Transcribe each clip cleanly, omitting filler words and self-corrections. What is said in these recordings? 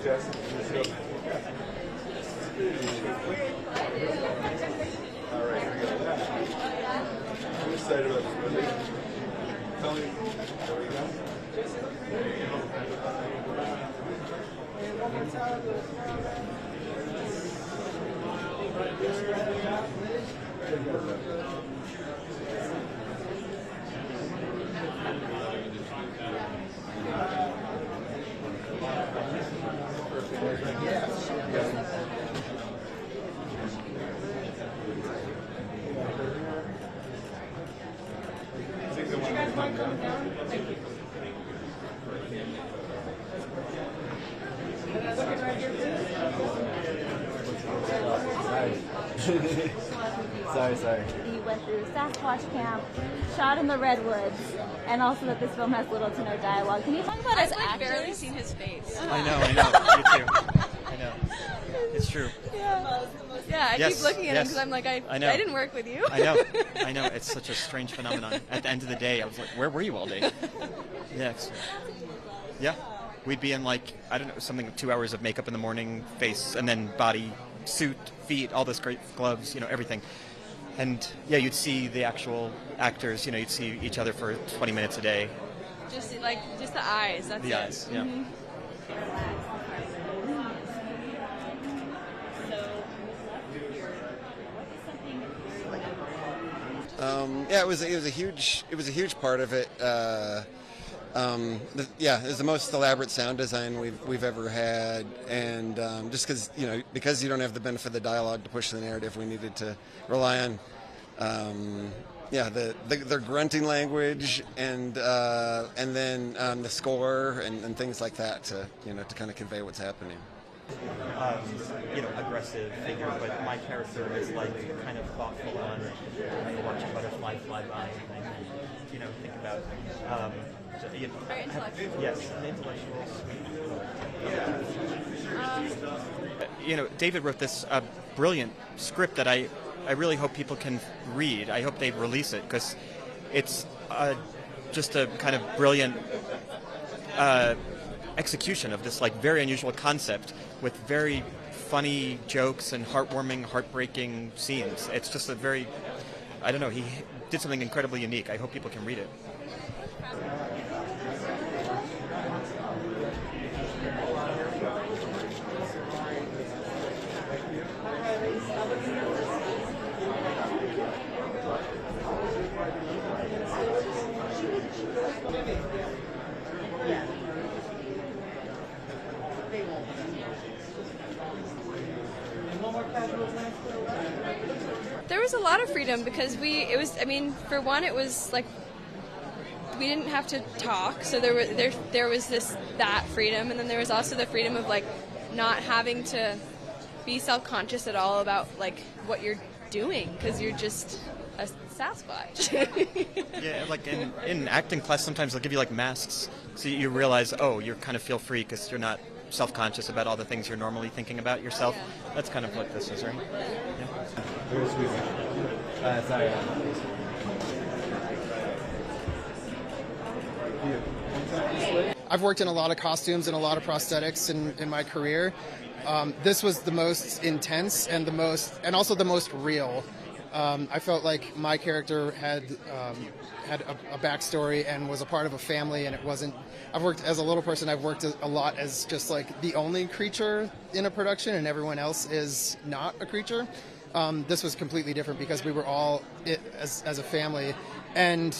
Jesse. All right, here we go. I'm excited about this movie. Tell me, there we go. Sorry. You went through Sasquatch camp, shot in the redwoods, and also that this film has little to no dialogue. Can you talk about us actors? I've barely seen his face. I know. Me too. I know. It's true. Yeah, I keep looking at him because I'm like, I didn't work with you. I know. It's such a strange phenomenon. At the end of the day, I was like, where were you all day? Yeah. We'd be in like, I don't know, something like 2 hours of makeup in the morning, face, and then body, suit, feet, all this great gloves, everything. And yeah, you'd see the actual actors, you'd see each other for 20 minutes a day. Just the eyes, that's the it. eyes, yeah. Mm-hmm. It was a huge part of it. It was the most elaborate sound design we've ever had, and just because you don't have the benefit of the dialogue to push the narrative, we needed to rely on their grunting language and then the score and things like that to kind of convey what's happening. Aggressive figure, but my character is like kind of thoughtful on watching a butterfly fly by and think about very intellectual. Yes, an intellectual. David wrote this brilliant script that I really hope people can read. I hope they release it because it's just a kind of brilliant execution of this like very unusual concept with very funny jokes and heartwarming, heartbreaking scenes. It's just a very, he did something incredibly unique. I hope people can read it. There was a lot of freedom because it was like we didn't have to talk, so there was that freedom, and then there was also the freedom of like not having to be self-conscious at all about like what you're doing because you're just a Sasquatch. Yeah, like in acting class, sometimes they'll give you like masks, so you realize, you kind of feel free because you're not self-conscious about all the things you're normally thinking about yourself. Yeah. That's kind of what this is, right? Yeah. Sorry. I've worked in a lot of costumes and a lot of prosthetics in my career. This was the most intense and also the most real. I felt like my character had a backstory and was a part of a family, and it wasn't. I've worked as a little person. I've worked a lot as just like the only creature in a production, and everyone else is not a creature. This was completely different because we were all as a family, and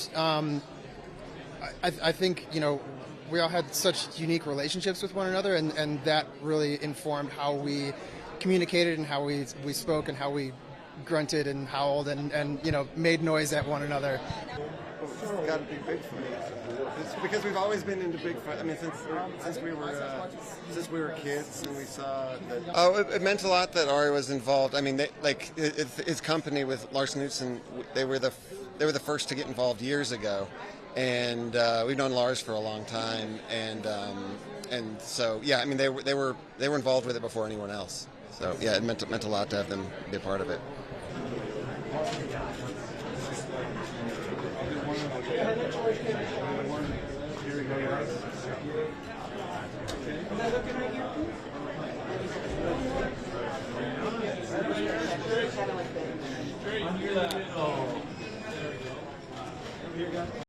I think we all had such unique relationships with one another, and that really informed how we communicated and how we spoke and how we grunted and howled and made noise at one another. It's got to be Bigfoot. It's because we've always been into Bigfoot. I mean, since we were kids and we saw that. Oh, it meant a lot that Ari was involved. I mean, his company with Lars Knudsen, they were the first to get involved years ago, and we've known Lars for a long time, and so yeah, I mean, they were involved with it before anyone else. So yeah, it meant a lot to have them be a part of it.